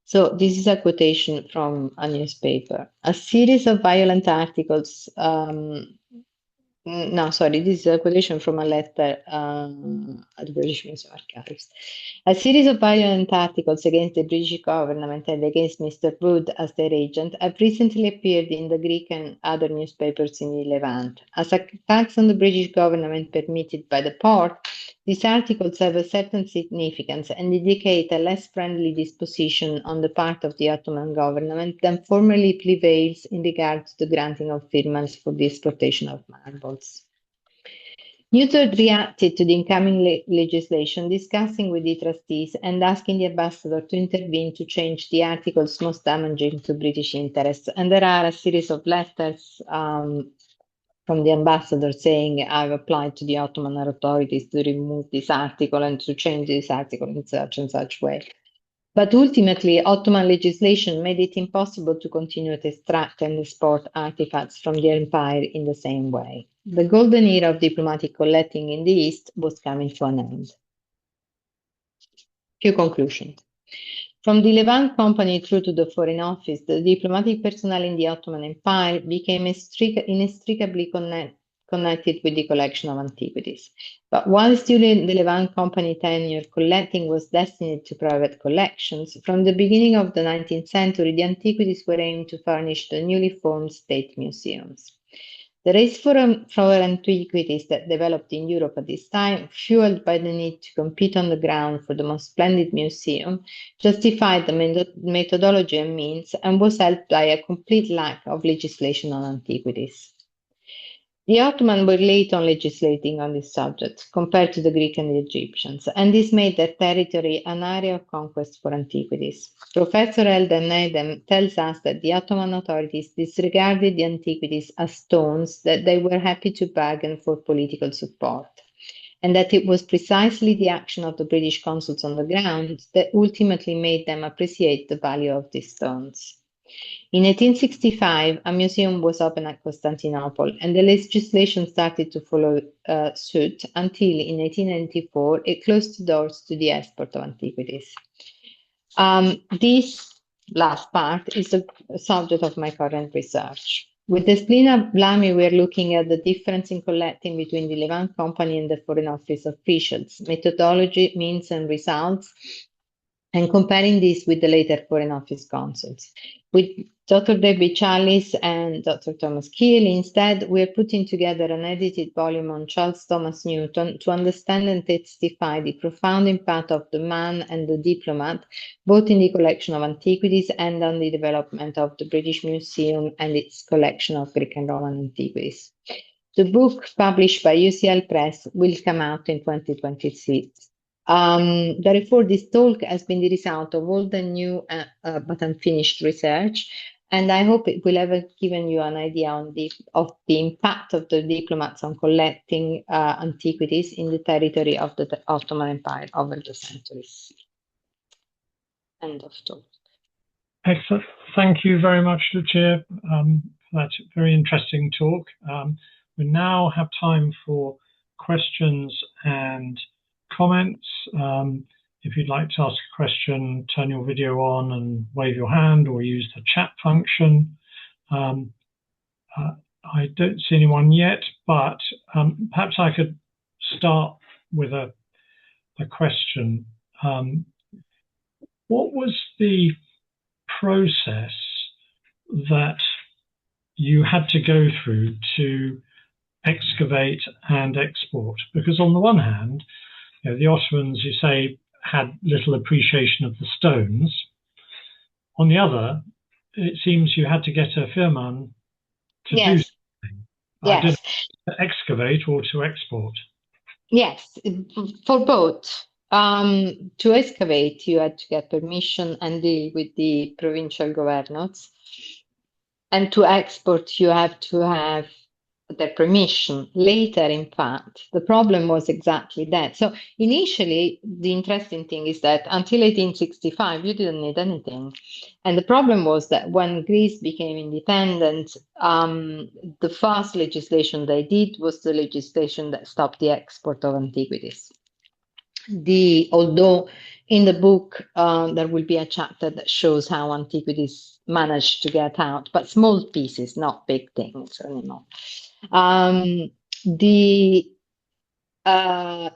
So this is a quotation from a newspaper. A series of violent articles this is a quotation from a letter at the British Museum Archives. A series of violent articles against the British government and against Mr. Wood as their agent have recently appeared in the Greek and other newspapers in the Levant. As attacks on the British government permitted by the Port, these articles have a certain significance and indicate a less friendly disposition on the part of the Ottoman government than formerly prevails in regard to the granting of firmans for the exportation of marbles. Newton reacted to the incoming legislation, discussing with the trustees and asking the ambassador to intervene to change the articles most damaging to British interests. And there are a series of letters from the ambassador saying, I've applied to the Ottoman authorities to remove this article and to change this article in such and such way. But ultimately, Ottoman legislation made it impossible to continue to extract and export artifacts from the empire in the same way. The golden era of diplomatic collecting in the East was coming to an end. Few conclusions. From the Levant Company through to the Foreign Office, the diplomatic personnel in the Ottoman Empire became inextricably connected with the collection of antiquities. But whilst during the Levant Company tenure, collecting was destined to private collections, from the beginning of the 19th century, the antiquities were aimed to furnish the newly formed state museums. The race for antiquities that developed in Europe at this time, fueled by the need to compete on the ground for the most splendid museum, justified the methodology and means and was helped by a complete lack of legislation on antiquities. The Ottomans were late on legislating on this subject compared to the Greek and the Egyptians, and this made their territory an area of conquest for antiquities. Professor Eldar Nedem tells us that the Ottoman authorities disregarded the antiquities as stones that they were happy to bargain for political support. and that it was precisely the action of the British consuls on the ground that ultimately made them appreciate the value of these stones. In 1865, a museum was opened at Constantinople, and the legislation started to follow suit until in 1894 it closed the doors to the export of antiquities. This last part is the subject of my current research. With the Splina Blami, we are looking at the difference in collecting between the Levant Company and the Foreign Office officials, methodology, means, and results, and comparing this with the later Foreign Office consuls. With Dr. Debbie Chalice and Dr. Thomas Keel, instead, we are putting together an edited volume on Charles Thomas Newton to understand and testify the profound impact of the man and the diplomat, both in the collection of antiquities and on the development of the British Museum and its collection of Greek and Roman antiquities. The book, published by UCL Press, will come out in 2026. Therefore, this talk has been the result of all the new but unfinished research, and I hope it will have given you an idea of the impact of the diplomats on collecting antiquities in the territory of the Ottoman Empire over the centuries. End of talk. Excellent. Thank you very much, Lucia, for that very interesting talk. We now have time for questions and comments. If you'd like to ask a question, turn your video on and wave your hand or use the chat function. I don't see anyone yet, but perhaps I could start with a question. What was the process that you had to go through to excavate and export? Because on the one hand, the Ottomans, you say, had little appreciation of the stones. On the other, it seems you had to get a firman to do something. Yes. To excavate or to export. Yes, for both. To excavate, you had to get permission and deal with the provincial governors. And to export, you have to have their permission. Later, in fact, the problem was exactly that. So initially, the interesting thing is that until 1865, you didn't need anything. And the problem was that when Greece became independent, the first legislation they did was the legislation that stopped the export of antiquities. Although in the book there will be a chapter that shows how antiquities managed to get out, but small pieces, not big things anymore.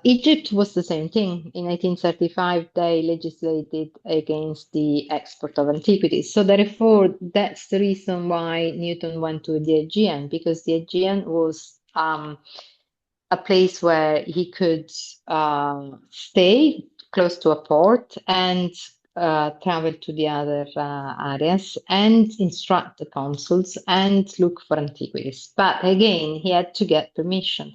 Egypt was the same thing. In 1835, they legislated against the export of antiquities. So therefore, that's the reason why Newton went to the Aegean, because the Aegean was a place where he could stay close to a port and travel to the other areas and instruct the consuls and look for antiquities. But again, he had to get permission.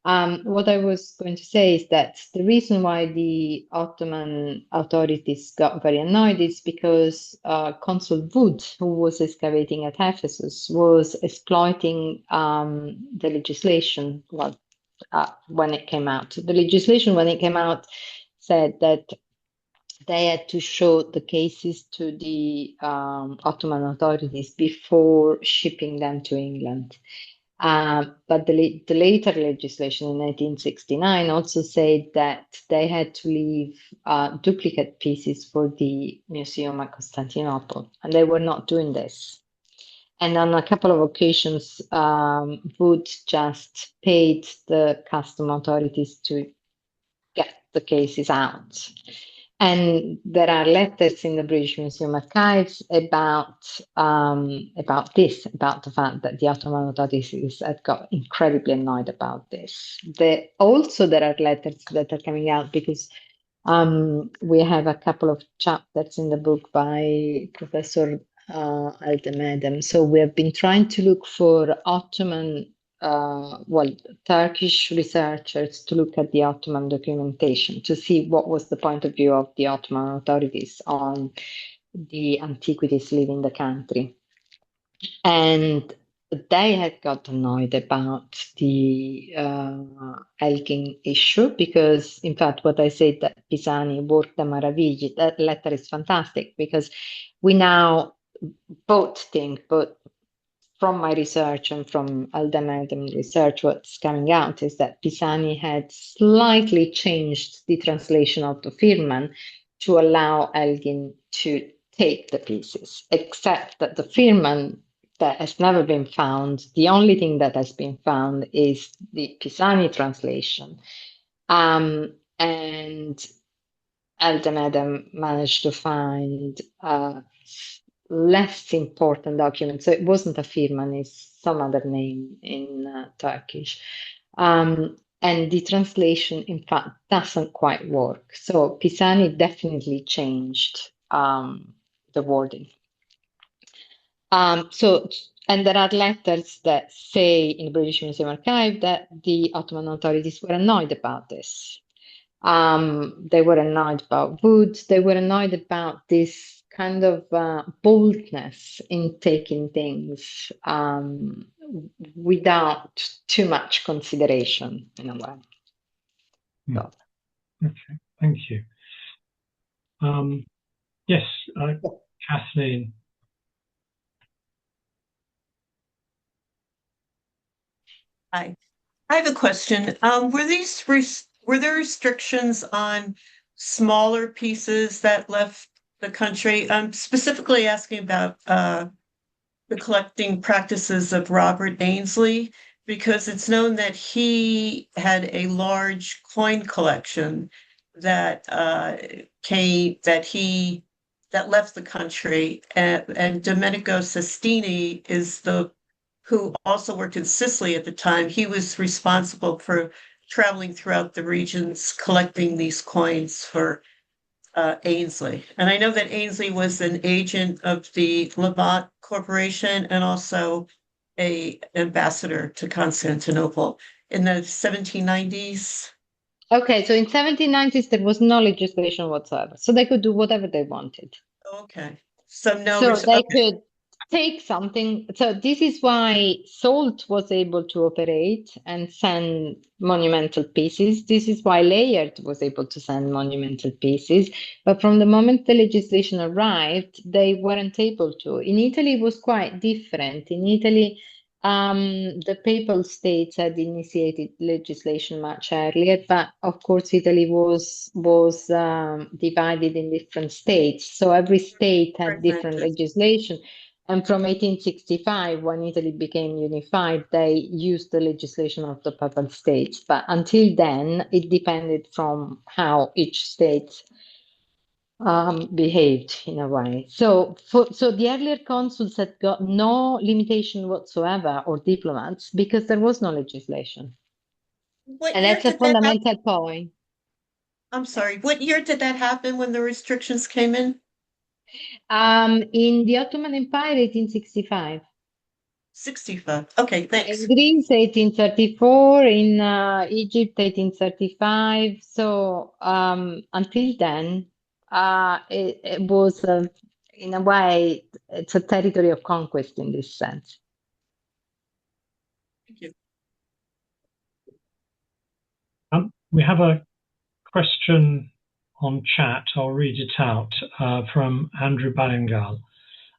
What I was going to say is that the reason why the Ottoman authorities got very annoyed is because Consul Wood, who was excavating at Ephesus, was exploiting the legislation. When it came out. The legislation, when it came out, said that they had to show the cases to the Ottoman authorities before shipping them to England. But the later legislation in 1969 also said that they had to leave duplicate pieces for the museum at Constantinople, and they were not doing this. And on a couple of occasions, Wood just paid the custom authorities to get the cases out. And there are letters in the British Museum archives about this, about the fact that the Ottoman authorities had got incredibly annoyed about this. Also, there are letters that are coming out because we have a couple of chapters in the book by Professor Aldemedem. So we have been trying to look for Ottoman, Turkish researchers to look at the Ottoman documentation to see what was the point of view of the Ottoman authorities on the antiquities leaving the country. And they had got annoyed about the Elgin issue because, in fact, what I said that Pisani worked the Maravigli, that letter is fantastic because we now both think, but from my research and from Aldemedem research, what's coming out is that Pisani had slightly changed the translation of the Firman to allow Elgin to take the pieces, except that the Firman that has never been found, the only thing that has been found is the Pisani translation. And Aldemedem managed to find less important document. So it wasn't a Firman, it's some other name in Turkish. And the translation, in fact, doesn't quite work. So Pisani definitely changed the wording. And there are letters that say in the British Museum Archive that the Ottoman authorities were annoyed about this. They were annoyed about wood. They were annoyed about this kind of boldness in taking things without too much consideration, in a way. So. Okay, thank you. Yes, Kathleen. Hi, I have a question. Were there restrictions on smaller pieces that left the country? I'm specifically asking about the collecting practices of Robert Ainsley, because it's known that he had a large coin collection that that left the country, and Domenico Sestini is the who also worked in Sicily at the time. He was responsible for traveling throughout the regions collecting these coins for Ainsley. And I know that Ainsley was an agent of the Levant Corporation and also a ambassador to Constantinople in the 1790s. Okay, so in 1790s there was no legislation whatsoever, so they could do whatever they wanted. Okay, so they could take something. So this is why Salt was able to operate and send monumental pieces. This is why Layard was able to send monumental pieces. But from the moment the legislation arrived, they weren't able to. In Italy, it was quite different. In Italy, the Papal States had initiated legislation much earlier, but of course Italy was divided in different states. So every state had different legislation. And from 1865, when Italy became unified, they used the legislation of the Papal States. But until then, it depended from how each state behaved in a way. So the earlier consuls had got no limitation whatsoever, or diplomats, because there was no legislation. And that's a fundamental point. I'm sorry, what year did that happen when the restrictions came in? In the Ottoman Empire, 1865. 65. Okay, thanks. In Greece, 1834. In Egypt, 1835. So until then, it was, in a way, it's a territory of conquest in this sense. Thank you. We have a question on chat. I'll read it out from Andrew Ballingal.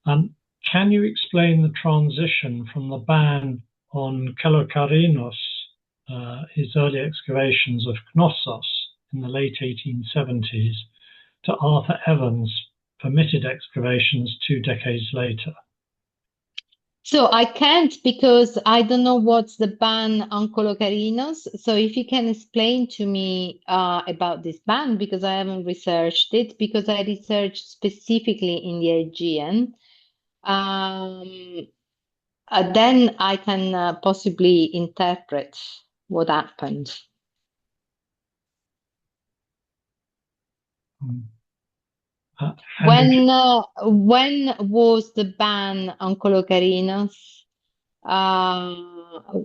Can you explain the transition from the ban on Kalokarinos, his early excavations of Knossos in the late 1870s, to Arthur Evans' permitted excavations 2 decades later? So I can't, because I don't know what's the ban on Kolokarinos. So if you can explain to me about this ban, because I haven't researched it, because I researched specifically in the Aegean, then I can possibly interpret what happened. When was the ban on Kolokarinos?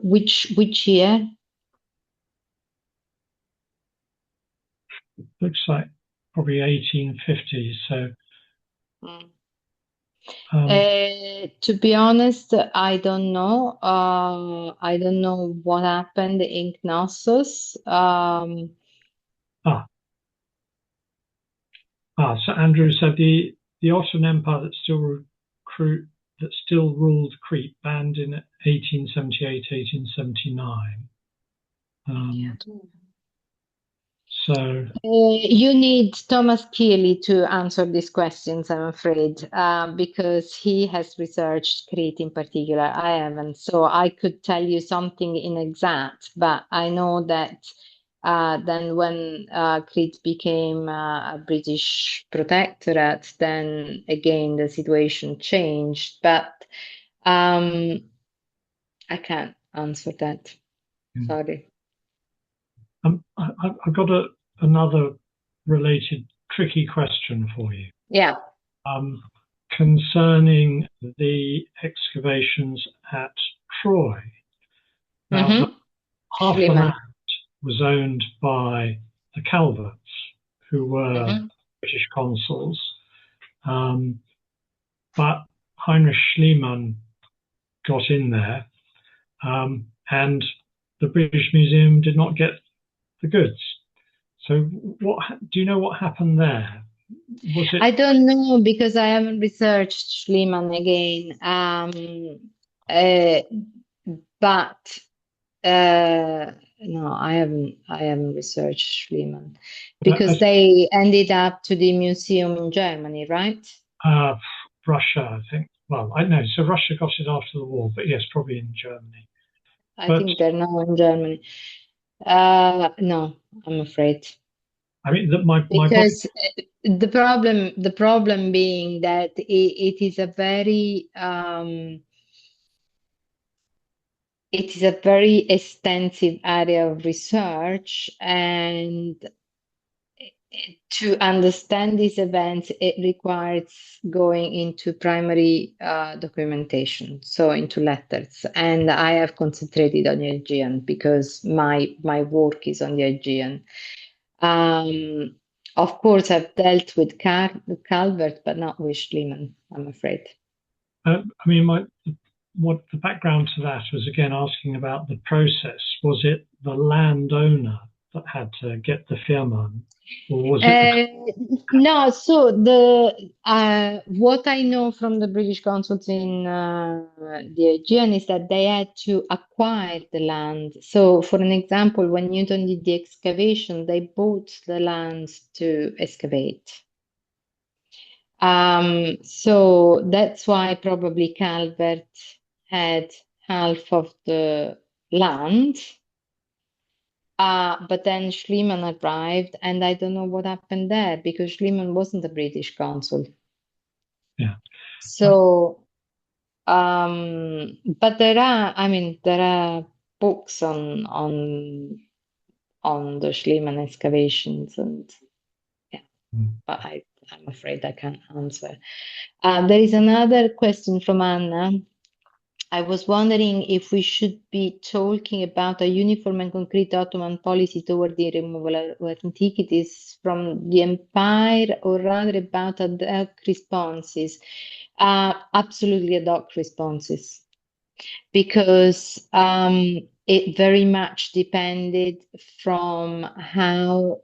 Which year? Looks like probably 1850s. So To be honest, I don't know. I don't know what happened in Knossos. So Andrew said the Ottoman Empire that still ruled Crete banned in 1878, 1879. So you need Thomas Keeley to answer these questions, I'm afraid, because he has researched Crete in particular. I haven't, so I could tell you something inexact, but I know that then when Crete became a British protectorate, then again the situation changed. But I can't answer that. Sorry. I've got another related tricky question for you. Yeah. Concerning the excavations at Troy. Now, half the land was owned by the Calverts, who were British consuls, but Heinrich Schliemann got in there, and the British Museum did not get the goods. So, do you know what happened there? Was it? I don't know because I haven't researched Schliemann again. But no, I haven't researched Schliemann because they ended up to the museum in Germany, right? Russia, I think. Well, I know. So Russia got it after the war, but yes, probably in Germany. I think they're now in Germany. No, I'm afraid. I mean, because the problem being that it is a very extensive area of research, and to understand these events, it requires going into primary documentation, so into letters. And I have concentrated on the Aegean because my work is on the Aegean. Of course, I've dealt with Calvert, but not with Schliemann, I'm afraid. I mean, what the background to that was, again, asking about the process. Was it the landowner that had to get the firman, or was it no? So what I know from the British consuls in the Aegean is that they had to acquire the land. So, for an example, when Newton did the excavation, they bought the land to excavate. So that's why probably Calvert had half of the land. But then Schliemann arrived, and I don't know what happened there because Schliemann wasn't a British consul. Yeah. So, but there are books on the Schliemann excavations, and yeah, but I'm afraid I can't answer. There is another question from Anna. I was wondering if we should be talking about a uniform and concrete Ottoman policy toward the removal of antiquities from the empire, or rather about ad hoc responses. Absolutely ad hoc responses, because it very much depended from how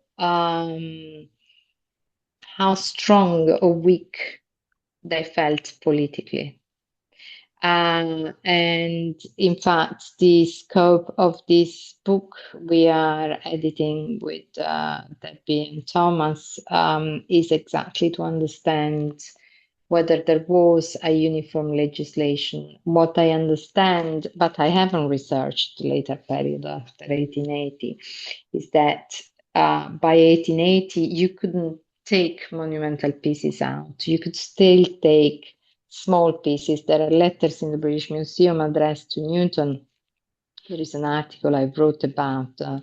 strong or weak they felt politically. And in fact, the scope of this book we are editing with Debbie and Thomas is exactly to understand whether there was a uniform legislation. What I understand, but I haven't researched the later period after 1880, is that by 1880 you couldn't take monumental pieces out. You could still take small pieces. There are letters in the British Museum addressed to Newton. There is an article I wrote about a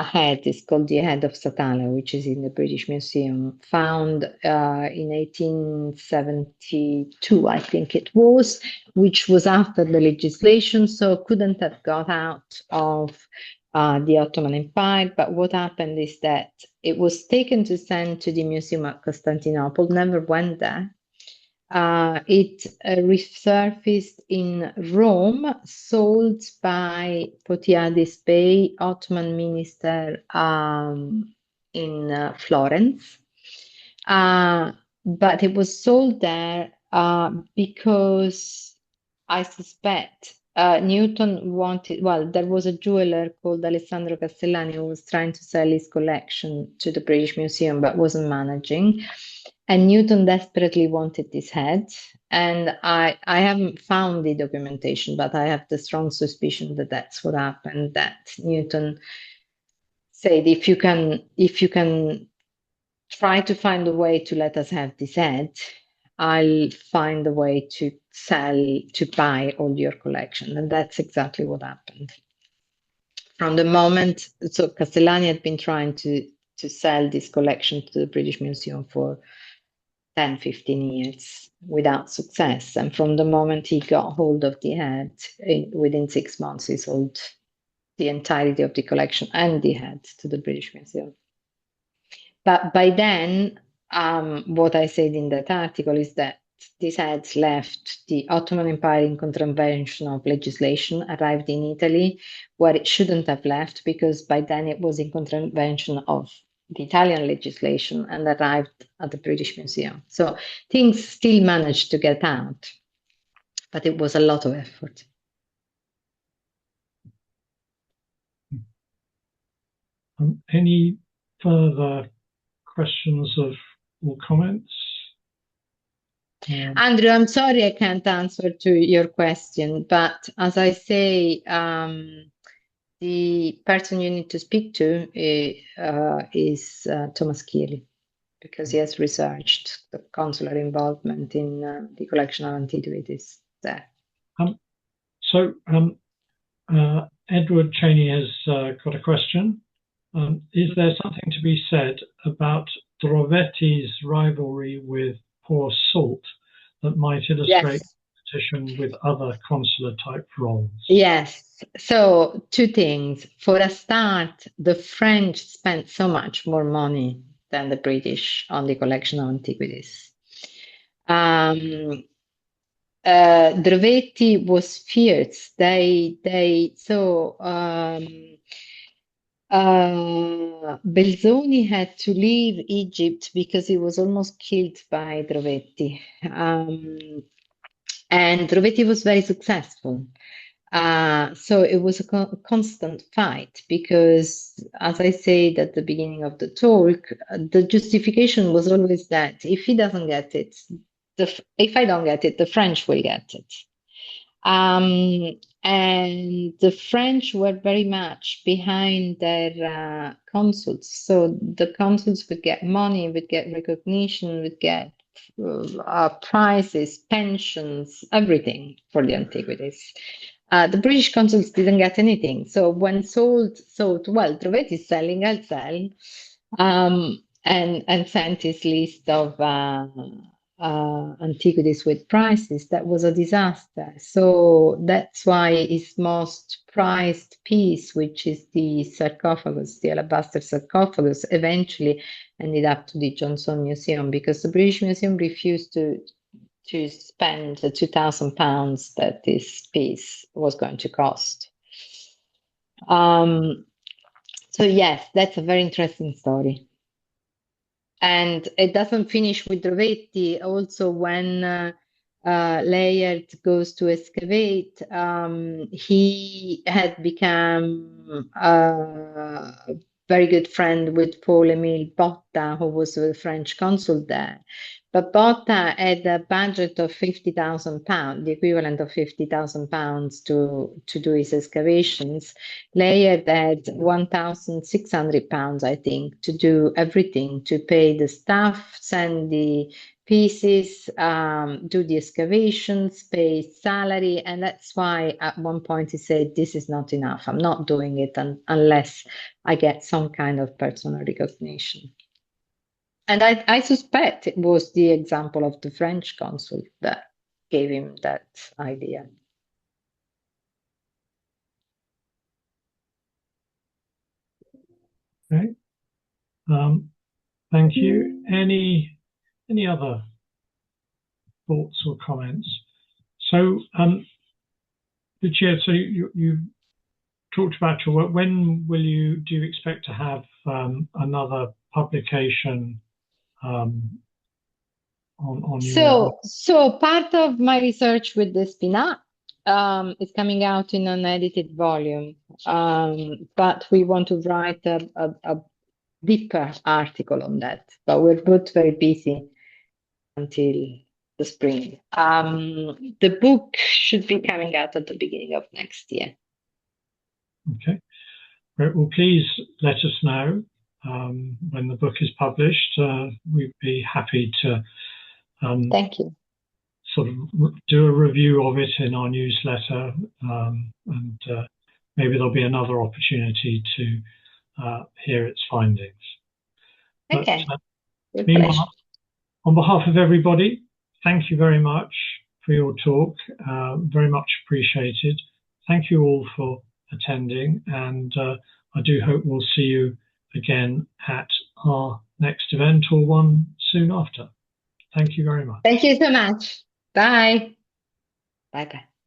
head. It's called the Head of Satala, which is in the British Museum, found in 1872, I think it was, which was after the legislation, so couldn't have got out of the Ottoman Empire. But what happened is that it was taken to send to the museum at Constantinople, never went there. It resurfaced in Rome, sold by Potiades Bey, Ottoman minister in Florence. But it was sold there because I suspect Newton wanted, well, there was a jeweler called Alessandro Castellani who was trying to sell his collection to the British Museum but wasn't managing. And Newton desperately wanted this head. And I haven't found the documentation, but I have the strong suspicion that that's what happened, that Newton said, if you can try to find a way to let us have this head, I'll find a way to buy all your collection. And that's exactly what happened. From the moment, so Castellani had been trying to sell this collection to the British Museum for 10, 15 years without success. And from the moment he got hold of the head, within 6 months, he sold the entirety of the collection and the head to the British Museum. But by then, what I said in that article is that this had left the Ottoman Empire in contravention of legislation, arrived in Italy, where it shouldn't have left, because by then it was in contravention of the Italian legislation and arrived at the British Museum. So things still managed to get out, but it was a lot of effort. Any further questions or comments? Andrew, I'm sorry I can't answer to your question, but as I say, the person you need to speak to is Thomas Keeley, because he has researched the consular involvement in the collection of antiquities there. Edward Cheney has got a question. Is there something to be said about Drovetti's rivalry with poor Salt that might illustrate competition with other consular type roles? Yes. So two things. For a start, the French spent so much more money than the British on the collection of antiquities. Drovetti was fierce. Belzoni had to leave Egypt because he was almost killed by Drovetti. And Drovetti was very successful. So it was a constant fight because, as I said at the beginning of the talk, the justification was always that if he doesn't get it, if I don't get it, the French will get it. And the French were very much behind their consuls. So the consuls would get money, would get recognition, would get prizes, pensions, everything for the antiquities. The British consuls didn't get anything. So when sold, well, Drovetti is selling, I'll sell, and sent his list of antiquities with prices. That was a disaster. So that's why his most prized piece, which is the sarcophagus, the alabaster sarcophagus, eventually ended up to the Johnson Museum because the British Museum refused to spend the £2,000 that this piece was going to cost. So yes, that's a very interesting story. And it doesn't finish with Drovetti. Also, when Layard goes to excavate, he had become a very good friend with Paul-Émile Botta, who was the French consul there. But Botta had a budget of £50,000, the equivalent of £50,000 to do his excavations. Layard had £1,600, I think, to do everything, to pay the staff, send the pieces, do the excavations, pay salary. And that's why at one point he said, this is not enough. I'm not doing it unless I get some kind of personal recognition. And I suspect it was the example of the French consul that gave him that idea. Okay. Thank you. Any other thoughts or comments. So, Lucia, so you talked about your work. When do you expect to have another publication on your work? So part of my research with the spina is coming out in an edited volume, but we want to write a deeper article on that. But we're both very busy until the spring. The book should be coming out at the beginning of next year. Okay. Great. Well, please let us know when the book is published. We'd be happy to Thank you. sort of do a review of it in our newsletter, and maybe there'll be another opportunity to hear its findings. Okay. But, meanwhile, on behalf of everybody, thank you very much for your talk. Very much appreciated. Thank you all for attending, and I do hope we'll see you again at our next event or one soon after. Thank you very much. Thank you so much. Bye. Bye-bye.